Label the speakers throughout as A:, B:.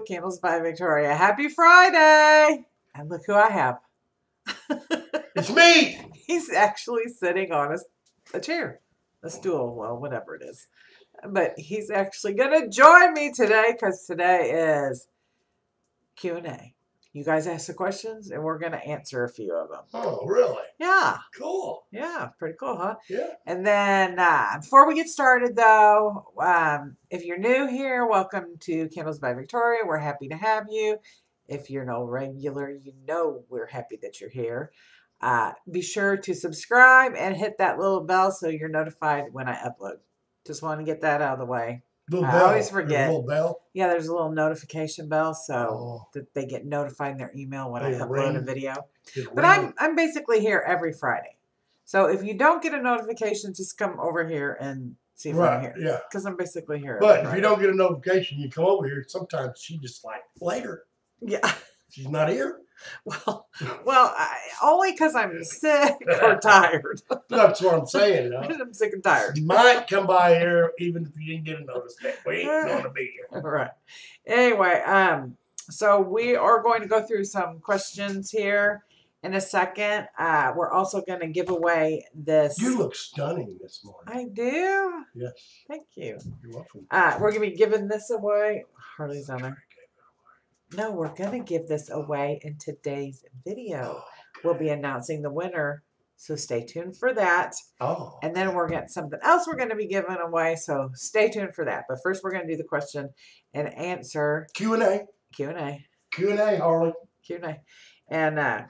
A: Candles by Victoria. Happy Friday! And look who I have.
B: It's me!
A: He's actually sitting on a chair, a stool, well, whatever it is. But he's actually going to join me today because today is Q&A. You guys ask the questions and we're going to answer a few of them.
B: Oh, really?
A: Yeah.
B: Cool.
A: Yeah, pretty cool, huh?
B: Yeah.
A: And then before we get started, though, if you're new here, welcome to Candles by Victoria. We're happy to have you. If you're no regular, you know we're happy that you're here. Be sure to subscribe and hit that little bell so you're notified when I upload. Just want to get that out of the way.
B: Little
A: I
B: bell.
A: always forget.
B: There's a little bell.
A: Yeah, there's a little notification bell so that they get notified in their email when I upload a video. But I'm basically here every Friday. So if you don't get a notification, just come over here and see if I'm here.
B: Yeah.
A: Because I'm basically here.
B: But if you don't get a notification, you come over here. Sometimes she just like later.
A: Yeah.
B: She's not here.
A: Well, only because I'm sick or tired.
B: That's what I'm saying. Huh?
A: I'm sick and tired.
B: You might come by here even if you didn't get a notice that we ain't going to be here.
A: All right. Anyway, so we are going to go through some questions here in a second. We're also going to give away this.
B: You look stunning this morning.
A: I do?
B: Yes.
A: Thank you.
B: You're welcome.
A: We're going to be giving this away. Harley's on there. No, we're going to give this away in today's video. Okay. We'll be announcing the winner, so stay tuned for that.
B: Oh.
A: And then we're getting something else we're going to be giving away, so stay tuned for that. But first, we're going to do the question and answer.
B: Q&A.
A: Q&A.
B: Q&A, Harley.
A: Q&A. And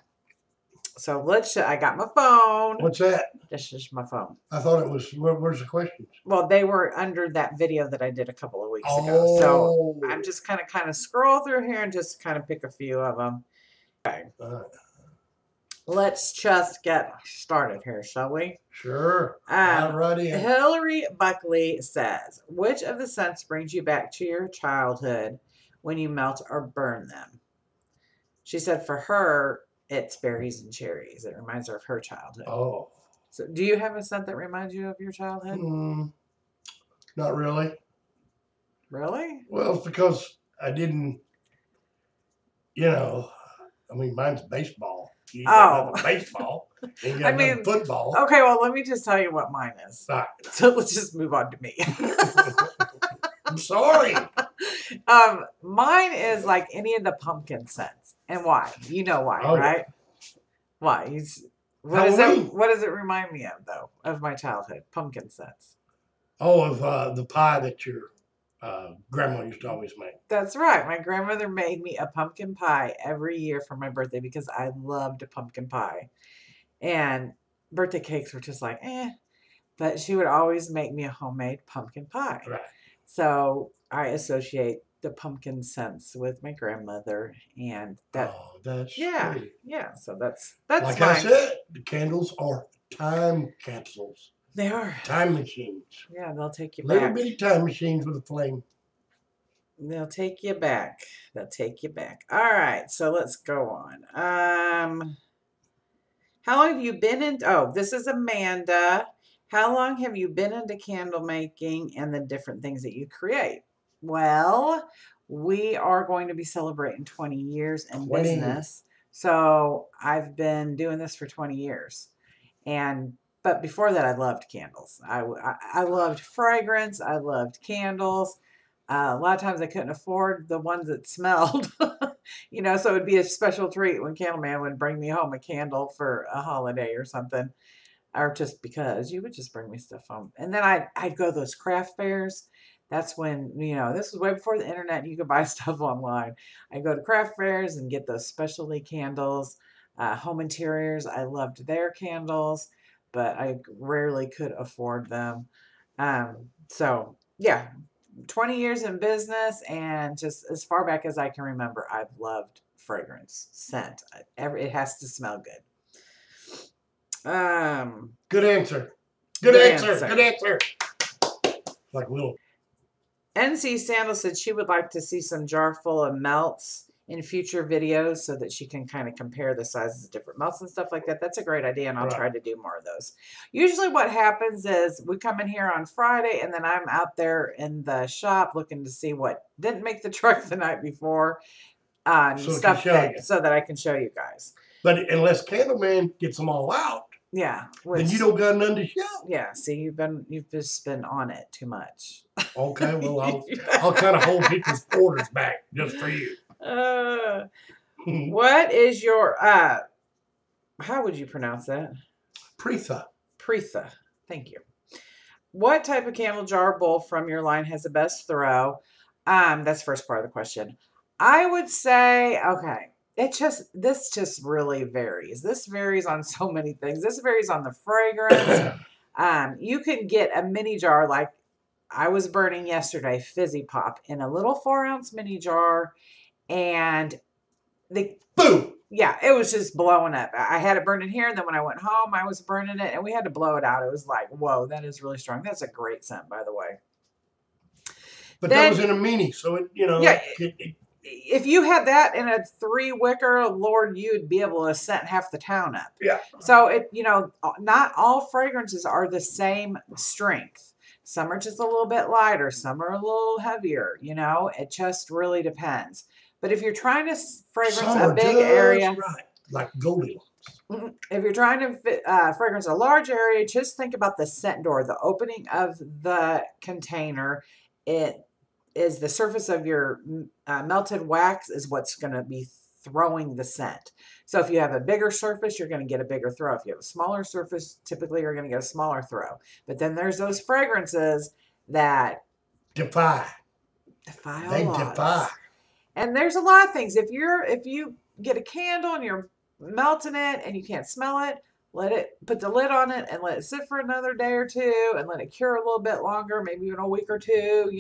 A: so I got my phone.
B: What's that?
A: That's just my phone.
B: I thought it was, where's the questions?
A: Well, they were under that video that I did a couple of weeks ago. So I'm just kind of scroll through here and just kind of pick a few of them. Okay. Let's just get started here, shall we?
B: Sure. Alrighty.
A: Hillary Buckley says, which of the scents brings you back to your childhood when you melt or burn them? She said for her, it's berries and cherries. It reminds her of her childhood.
B: Oh.
A: So do you have a scent that reminds you of your childhood?
B: Not really.
A: Really?
B: Well, it's because I didn't, I mean, mine's baseball. You got baseball. You got football.
A: Okay, well, let me just tell you what mine is.
B: Right.
A: So let's just move on to me.
B: I'm sorry.
A: Mine is like any of the pumpkin scents. And why? You know why, right? Why? What does it remind me of, though, of my childhood? Pumpkin scents.
B: Oh, of the pie that your grandma used to always make.
A: That's right. My grandmother made me a pumpkin pie every year for my birthday because I loved pumpkin pie. And birthday cakes were just like, but she would always make me a homemade pumpkin pie.
B: Right.
A: So I associate the pumpkin scents with my grandmother, and that.
B: Oh, that's
A: sweet. Yeah. So that's
B: like
A: mine.
B: I said, the candles are time capsules.
A: They are
B: time machines.
A: Yeah, they'll take you
B: back.
A: Little
B: bitty time machines with a flame.
A: They'll take you back. They'll take you back. All right, so let's go on. How long have you been in? Oh, this is Amanda. How long have you been into candle making and the different things that you create? Well, we are going to be celebrating 20 years in business. So I've been doing this for 20 years. But before that, I loved candles. I loved fragrance. I loved candles. A lot of times I couldn't afford the ones that smelled, so it would be a special treat when Candleman would bring me home a candle for a holiday or something. Or just because you would just bring me stuff home. And then I'd go to those craft fairs. That's when, this was way before the internet. You could buy stuff online. I'd go to craft fairs and get those specialty candles. Home interiors, I loved their candles, but I rarely could afford them. So, yeah, 20 years in business, and just as far back as I can remember, I've loved fragrance, scent. It has to smell good.
B: Good answer. Good answer. Like Will.
A: NC Sandal said she would like to see some jar full of melts in future videos so that she can kind of compare the sizes of different melts and stuff like that. That's a great idea, and I'll try to do more of those. Usually what happens is we come in here on Friday, and then I'm out there in the shop looking to see what didn't make the truck the night before,
B: So
A: stuff so that I can show you guys.
B: But unless Candleman gets them all out,
A: yeah,
B: then you don't got none to show.
A: Yeah, see, you've just been on it too much.
B: Okay, well I'll kind of hold people's orders back just for you.
A: What is your how would you pronounce that?
B: Pretha.
A: Pretha. Thank you. What type of candle jar bowl from your line has the best throw? That's the first part of the question. I would say, okay, this just really varies. This varies on so many things. This varies on the fragrance. You can get a mini jar like I was burning yesterday, Fizzy Pop, in a little 4-ounce mini jar, and
B: boom.
A: Yeah, it was just blowing up. I had it burning here, and then when I went home, I was burning it, and we had to blow it out. It was like, whoa, that is really strong. That's a great scent, by the way.
B: But that was in a mini, so it,
A: yeah. If you had that in a 3-wicker, Lord, you'd be able to scent half the town up.
B: Yeah.
A: So not all fragrances are the same strength. Some are just a little bit lighter. Some are a little heavier. It just really depends. But if you're trying to fragrance a big area,
B: right, like Goldilocks.
A: If you're trying to fragrance a large area, just think about the scent door, the opening of the container. It is the surface of your melted wax is what's going to be throwing the scent. So if you have a bigger surface, you're going to get a bigger throw. If you have a smaller surface, typically you're going to get a smaller throw. But then there's those fragrances that
B: defy
A: all odds. And there's a lot of things. If you get a candle and you're melting it and you can't smell it, put the lid on it and let it sit for another day or two and let it cure a little bit longer, maybe even a week or two.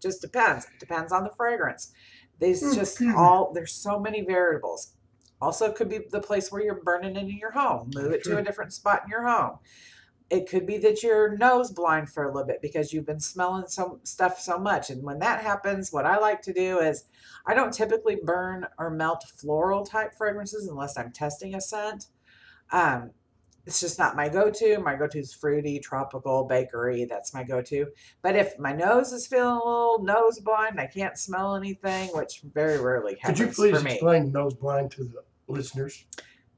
A: Just depends. It depends on the fragrance. There's so many variables. Also, could be the place where you're burning it in your home. Move it to a different spot in your home. It could be that you're nose blind for a little bit because you've been smelling some stuff so much. And when that happens, what I like to do is I don't typically burn or melt floral type fragrances unless I'm testing a scent. It's just not my go-to. My go-to is fruity, tropical, bakery. That's my go-to. But if my nose is feeling a little nose blind, I can't smell anything, which very rarely happens.
B: Could you please explain nose blind to the listeners?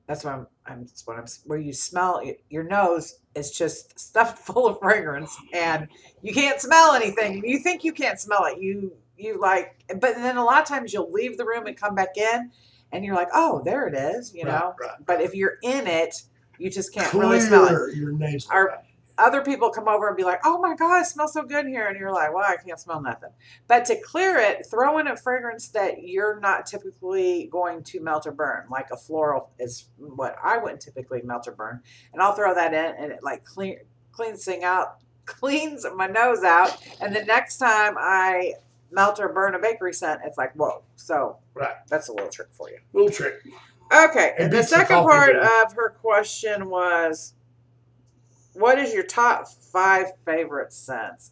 A: That's what where you smell your nose is just stuffed full of fragrance and you can't smell anything. You think you can't smell it. But then a lot of times you'll leave the room and come back in and you're like, oh, there it is, Right. But if you're in it, you just can't really smell it.
B: Your nasal
A: Other people come over and be like, oh my God, it smells so good in here. And you're like, well, I can't smell nothing. But to clear it, throw in a fragrance that you're not typically going to melt or burn. Like a floral is what I wouldn't typically melt or burn. And I'll throw that in and it like cleans my nose out. And the next time I melt or burn a bakery scent, it's like, whoa. So that's a little trick for you.
B: Little trick.
A: Okay. And the second part of her question was, what is your top 5 favorite scents?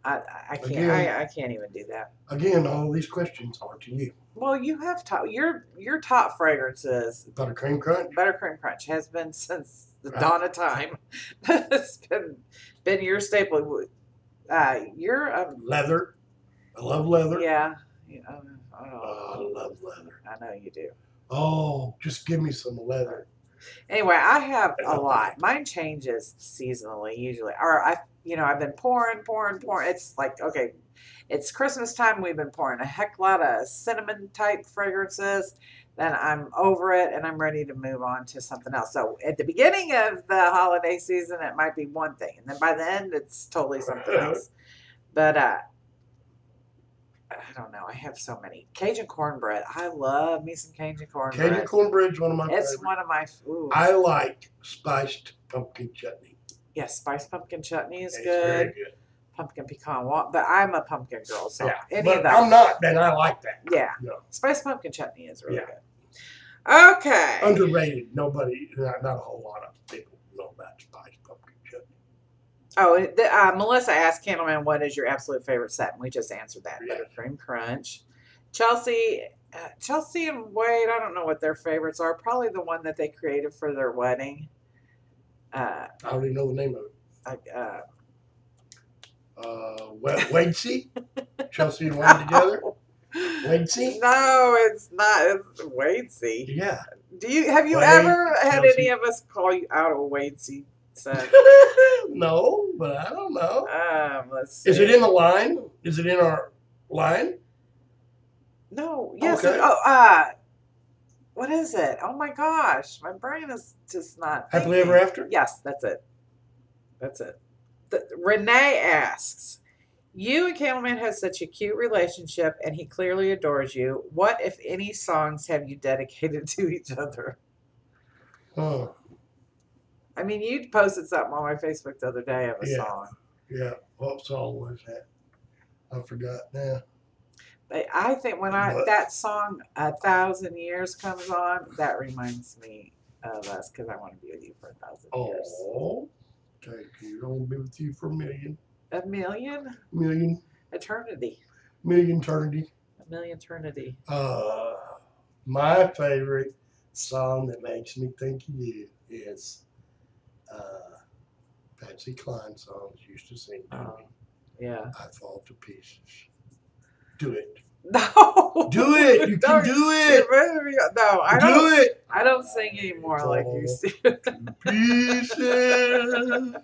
A: I can't even do that.
B: Again, all these questions are to you.
A: Well, you have your top fragrances.
B: Buttercream Crunch.
A: Buttercream Crunch has been since the dawn of time. It's been your staple. You're
B: leather. I love leather.
A: Yeah.
B: I love leather.
A: I know you do.
B: Oh, just give me some leather.
A: Anyway, I have a lot. Mine changes seasonally usually. Or I've been pouring. It's like, okay, it's Christmas time. We've been pouring a heck lot of cinnamon type fragrances. Then I'm over it and I'm ready to move on to something else. So at the beginning of the holiday season, it might be one thing. And then by the end, it's totally something else. But I don't know. I have so many. Cajun cornbread. I love me some Cajun cornbread.
B: Cajun cornbread is one of my favorites.
A: It's one of my. Ooh.
B: I like spiced pumpkin chutney.
A: Yes, spiced pumpkin chutney is
B: it's
A: good.
B: Very good.
A: Pumpkin pecan walk, but I'm a pumpkin girl, so
B: yeah. But I'm not, and I like that.
A: Yeah. No. Spiced pumpkin chutney is really good. Okay.
B: Underrated. Nobody, not a whole lot of people know about spiced pumpkin chutney.
A: Oh, Melissa asked Candleman, what is your absolute favorite set? And we just answered that.
B: Yeah.
A: Buttercream Crunch. Chelsea Chelsea and Wade, I don't know what their favorites are. Probably the one that they created for their wedding.
B: I don't even know the name of it. Wadesy? Chelsea and Wade together? Wadesy?
A: No, it's not. It's Wadesy.
B: Yeah.
A: Have you
B: Wade,
A: ever had
B: Chelsea.
A: any of us call you out a Wadesy son?
B: No, but I don't know.
A: Let's see.
B: Is it in the line? Is it in our line?
A: No. Yes.
B: Okay.
A: What is it? Oh my gosh, my brain is just not.
B: Happily Ever After?
A: Yes, that's it. That's it. Renee asks, you and Candleman have such a cute relationship, and he clearly adores you. What, if any, songs have you dedicated to each other?
B: Oh.
A: I mean, you posted something on my Facebook the other day of a song.
B: Yeah. What song was that? I forgot now.
A: I think when that song 1,000 Years comes on, that reminds me of us because I want to be with you for 1,000 years.
B: Oh, thank you. I want to be with you for a million.
A: A million?
B: Million.
A: Eternity.
B: Million eternity.
A: A million eternity.
B: My favorite song that makes me think of you is Patsy Cline songs used to sing to me.
A: Yeah.
B: I fall to pieces. Do it.
A: No.
B: Do it. You can do it.
A: No, I
B: don't. Do it.
A: I don't sing anymore like you used to.
B: Pieces.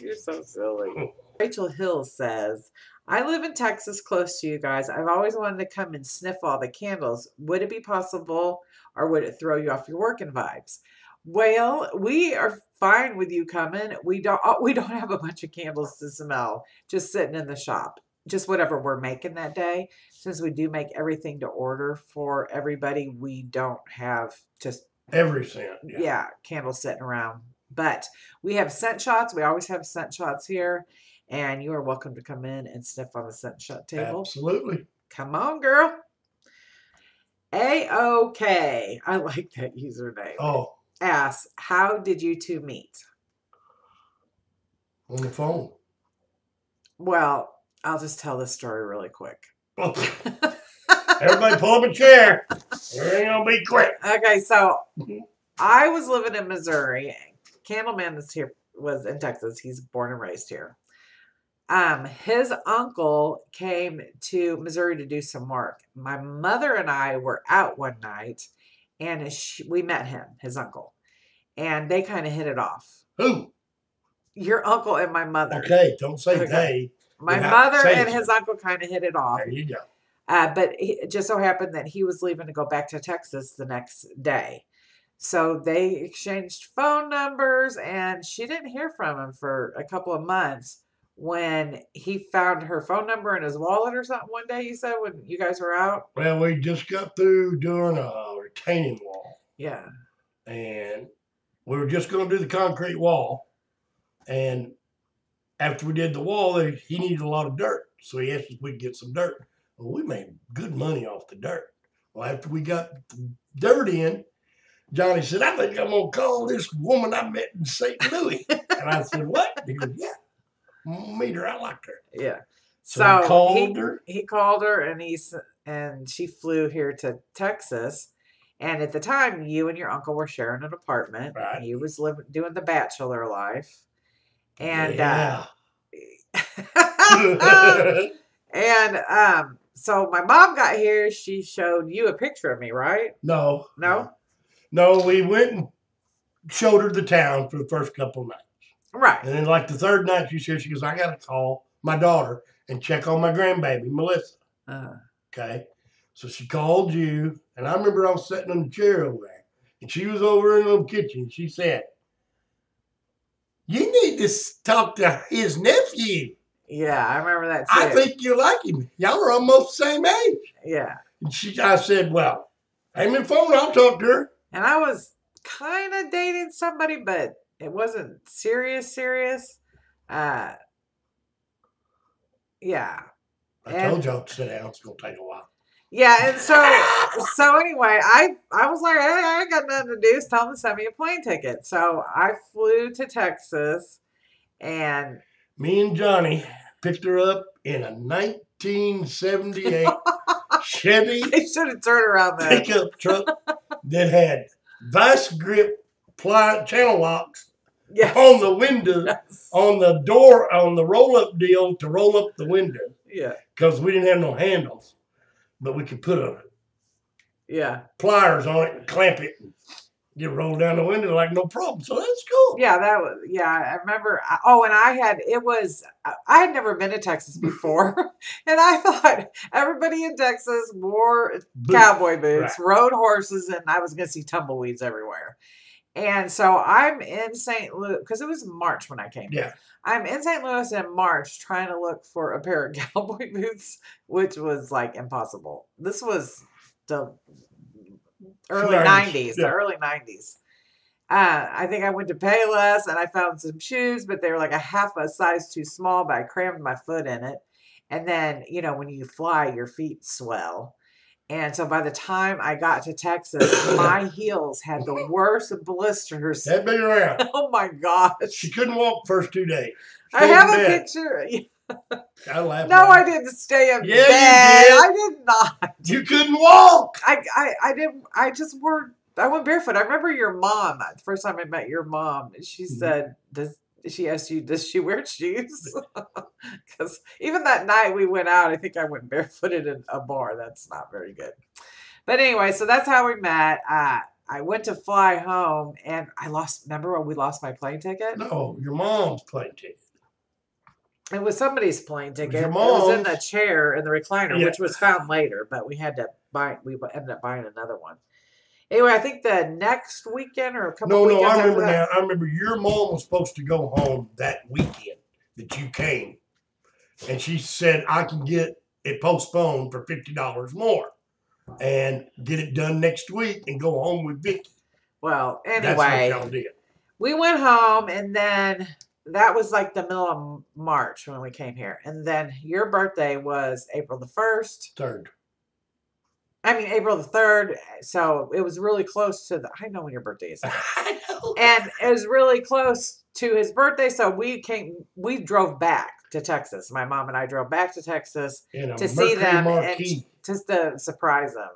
A: You're so silly. Rachel Hill says, I live in Texas close to you guys. I've always wanted to come and sniff all the candles. Would it be possible, or would it throw you off your working vibes? Well, we are fine with you coming. We don't have a bunch of candles to smell just sitting in the shop. Just whatever we're making that day. Since we do make everything to order for everybody, we don't have just
B: everything.
A: Yeah, candles sitting around. But we have scent shots. We always have scent shots here. And you are welcome to come in and sniff on the scent shot table.
B: Absolutely.
A: Come on, girl. A-OK. I like that username.
B: Oh.
A: Asks, how did you two meet?
B: On the phone.
A: Well, I'll just tell this story really quick.
B: Everybody pull up a chair. It ain't gonna be quick.
A: Okay, so I was living in Missouri. Candleman was in Texas. He's born and raised here. His uncle came to Missouri to do some work. My mother and I were out one night, and we met him, his uncle, and they kind of hit it off.
B: Who?
A: Your uncle and my mother.
B: Okay, don't say they.
A: My mother and his uncle kind of hit it off.
B: There you go.
A: But it just so happened that he was leaving to go back to Texas the next day. So they exchanged phone numbers, and she didn't hear from him for a couple of months. When he found her phone number in his wallet or something one day, you said, when you guys were out?
B: Well, we just got through doing a retaining wall.
A: Yeah.
B: And we were just going to do the concrete wall. And after we did the wall, he needed a lot of dirt. So he asked if we could get some dirt. Well, we made good money off the dirt. Well, after we got the dirt in, Johnny said, I think I'm going to call this woman I met in St. Louis. And I said, what? He goes, yeah. Meet her. I liked her.
A: Yeah.
B: So he called her.
A: He called her, and she flew here to Texas. And at the time, you and your uncle were sharing an apartment.
B: Right.
A: He was doing the bachelor life. And
B: yeah.
A: So my mom got here. She showed you a picture of me, right?
B: No.
A: No?
B: No, we went and showed her the town for the first couple of nights.
A: Right.
B: And then like the third night she said, she goes, I got to call my daughter and check on my grandbaby, Melissa. Okay. So she called you. And I remember I was sitting in the chair over there. And she was over in the kitchen. She said, you need to talk to his nephew.
A: Yeah, I remember that too.
B: I think you like him. Y'all are almost the same age.
A: Yeah.
B: And I said, well, hang me the phone. I'll talk to her.
A: And I was kind of dating somebody, but it wasn't serious. Yeah.
B: I told y'all to sit down. It's going to take a while.
A: Yeah, and so anyway, I was like, hey, I ain't got nothing to do. So tell them to send me a plane ticket. So I flew to Texas, and
B: me and Johnny picked her up in a 1978 Chevy
A: They should have turned around then.
B: pickup truck that had vice grip channel locks
A: Yes.
B: on the window,
A: Yes.
B: on the door, on the roll-up deal to roll up the window.
A: Yeah.
B: Because we didn't have no handles, but we could put pliers on it and clamp it and get rolled down the window like no problem. So that's cool.
A: Yeah, that was, yeah, I remember. Oh, and I had never been to Texas before. And I thought everybody in Texas wore cowboy boots, rode horses, and I was going to see tumbleweeds everywhere. And so I'm in St. Louis, because it was March when I came.
B: Yeah.
A: I'm in St. Louis in March trying to look for a pair of cowboy boots, which was like impossible. This was the early 90s, the early 90s. I think I went to Payless and I found some shoes, but they were like a half a size too small, but I crammed my foot in it. And then, you know, when you fly, your feet swell. And so by the time I got to Texas, my heels had the worst blisters.
B: They've been around.
A: Oh my gosh.
B: She couldn't walk the first 2 days.
A: I have a picture.
B: I laughed.
A: No, I didn't stay in bed.
B: You did.
A: I did not.
B: You couldn't walk.
A: I didn't. I just wore. I went barefoot. I remember your mom. The first time I met your mom, she said, she asked you, does she wear shoes? Because even that night we went out, I think I went barefooted in a bar. That's not very good. But anyway, so that's how we met. I went to fly home and I lost. Remember when we lost my plane ticket?
B: No, your mom's plane ticket.
A: It was somebody's plane ticket. It
B: mom's.
A: was in the chair in the recliner, which was found later, but we had to buy. We ended up buying another one. Anyway, I think the next weekend or a couple weekends
B: I remember
A: after that.
B: now. I remember your mom was supposed to go home that weekend that you came. And she said, I can get it postponed for $50 more and get it done next week and go home with Vicky.
A: Well, anyway,
B: that's what y'all did.
A: We went home and then that was like the middle of March when we came here. And then your birthday was April the 1st.
B: 3rd.
A: I mean, April the 3rd. So it was really close to I know when your birthday is.
B: I know.
A: And it was really close to his birthday. So we drove back to Texas. My mom and I drove back to Texas to see them and just to surprise them.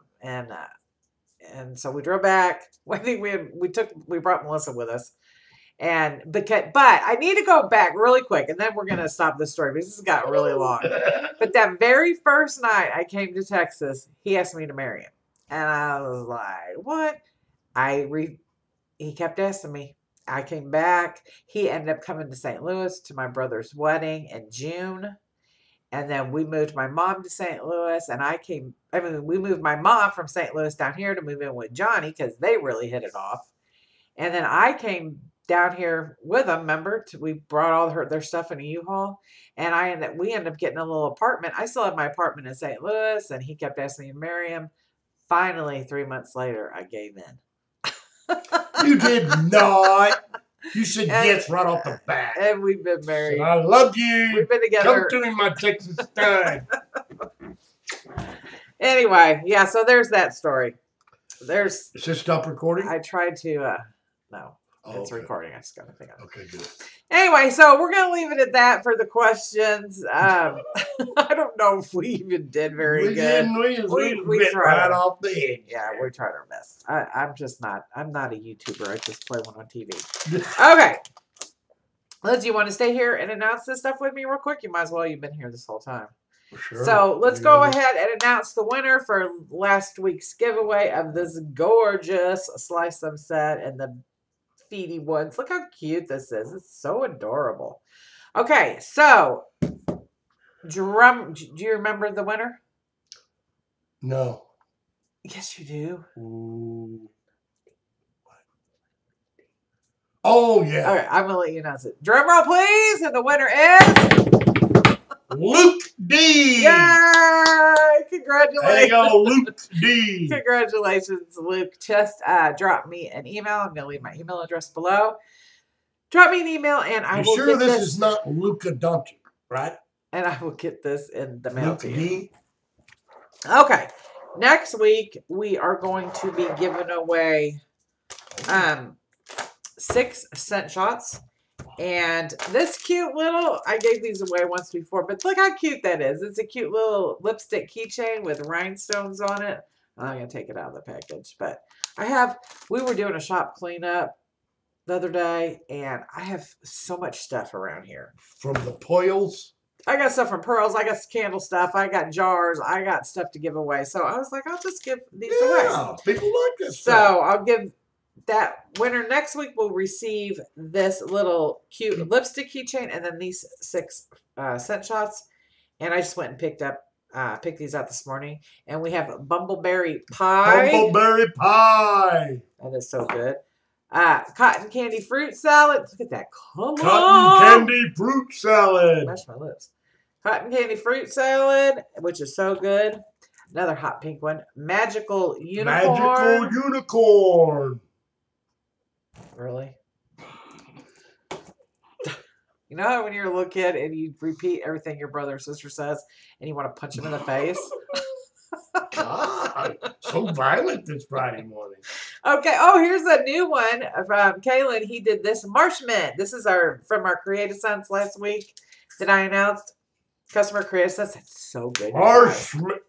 A: And so we drove back. I think we brought Melissa with us. But I need to go back really quick, and then we're going to stop this story because this has got really long. But that very first night I came to Texas, he asked me to marry him. And I was like, what? He kept asking me. I came back. He ended up coming to St. Louis to my brother's wedding in June. And then we moved my mom to St. Louis, and we moved my mom from St. Louis down here to move in with Johnny because they really hit it off. And then I came down here with them, remember? We brought all their stuff in a U-Haul, and we ended up getting a little apartment. I still had my apartment in St. Louis, and he kept asking me to marry him. Finally, 3 months later, I gave in.
B: You did not. You said yes right off the bat.
A: And we've been married.
B: So I love you.
A: We've been together.
B: Come to me, my Texas time.
A: Anyway, yeah, so there's that story.
B: Is this stop recording?
A: I tried to, no. It's recording. I just got to think of it.
B: Okay, good.
A: Anyway, so we're going to leave it at that for the questions. I don't know if we even did very good.
B: We tried right off the edge.
A: Yeah, we tried our best. I'm not a YouTuber. I just play one on TV. Okay. Liz, you want to stay here and announce this stuff with me real quick? You might as well. You've been here this whole time.
B: Sure.
A: So let's go ahead and announce the winner for last week's giveaway of this gorgeous Slice Them set and the feety ones. Look how cute this is. It's so adorable. Okay, so do you remember the winner?
B: No.
A: Yes, you do.
B: Ooh. Oh, yeah.
A: Okay, I'm going to let you announce it. Drum roll, please. And the winner is
B: Luke D.
A: Yay! Congratulations.
B: There you go, Luke D.
A: Congratulations, Luke. Just drop me an email. I'm going to leave my email address below. Drop me an email and I will get
B: this is not Luka Doncic, right?
A: And I will get this in the mail
B: Luke
A: to you.
B: D.
A: Okay. Next week, we are going to be giving away 6 scent shots. And this cute little, I gave these away once before, but look how cute that is. It's a cute little lipstick keychain with rhinestones on it. I'm not going to take it out of the package, but we were doing a shop cleanup the other day, and I have so much stuff around here.
B: From the Poils?
A: I got stuff from Pearls. I got candle stuff. I got jars. I got stuff to give away. So I was like, I'll just give these away.
B: Yeah, people like this
A: so
B: stuff.
A: I'll give that winner next week will receive this little cute lipstick keychain and then these 6 scent shots. And I just went and picked these out this morning. And we have bumbleberry pie.
B: Bumbleberry pie.
A: That is so good. Cotton candy fruit salad. Look at that.
B: Cotton candy fruit salad.
A: Smash my lips. Cotton candy fruit salad, which is so good. Another hot pink one. Magical unicorn.
B: Magical unicorn.
A: Really? You know how when you're a little kid and you repeat everything your brother or sister says and you want to punch him in the face?
B: God, so violent this Friday morning.
A: Okay. Oh, here's a new one from Kaylin. He did this marshmint. This is from our Creative Sense last week that I announced. Customer Creative Sense. That's so good.
B: Marshmint.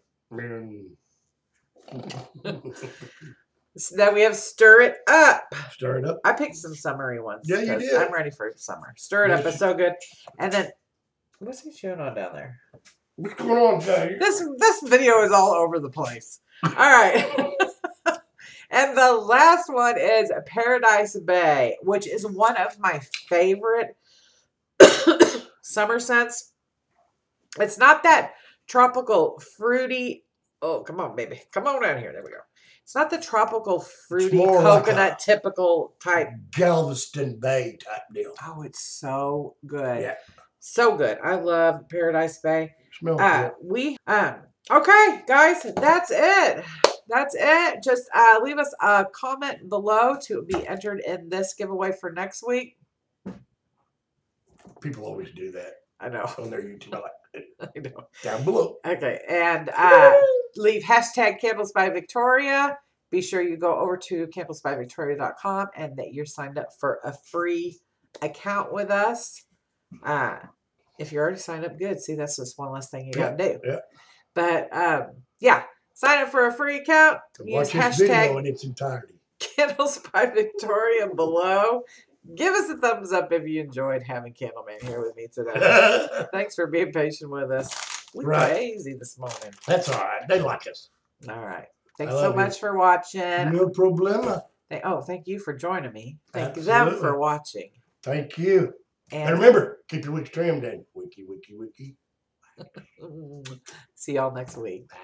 A: So now we have Stir It Up.
B: Stir it up.
A: I picked some summery ones.
B: Yeah, you did.
A: I'm ready for summer. Stir It Up is so good. And then, what's he showing on down there?
B: What's going on, Jay?
A: This video is all over the place. All right. And the last one is Paradise Bay, which is one of my favorite summer scents. It's not that tropical, fruity. Oh, come on, baby. Come on down here. There we go. It's not the tropical, fruity, coconut, like typical type.
B: Galveston Bay type deal.
A: Oh, it's so good.
B: Yeah.
A: So good. I love Paradise Bay.
B: Smells good.
A: Okay, guys, that's it. That's it. Just leave us a comment below to be entered in this giveaway for next week.
B: People always do that.
A: I know.
B: On their YouTube.
A: I know.
B: Down below.
A: Okay, and leave hashtag Candles by Victoria. Be sure you go over to candlesbyvictoria.com and that you're signed up for a free account with us. If you're already signed up, good. See, that's just one less thing you got to do.
B: Yeah.
A: But yeah, sign up for a free account.
B: Watch
A: use
B: this video in its entirety.
A: Candles by Victoria below. Give us a thumbs up if you enjoyed having Candleman here with me today. Thanks for being patient with us. We're crazy this morning.
B: That's all right. They like us.
A: All right. Thanks so much for watching.
B: No problema.
A: Thank you for joining me. Thank them for watching.
B: Thank you. And remember, keep your wicks trimmed and wiki, wiki, wiki.
A: See y'all next week.
B: Bye.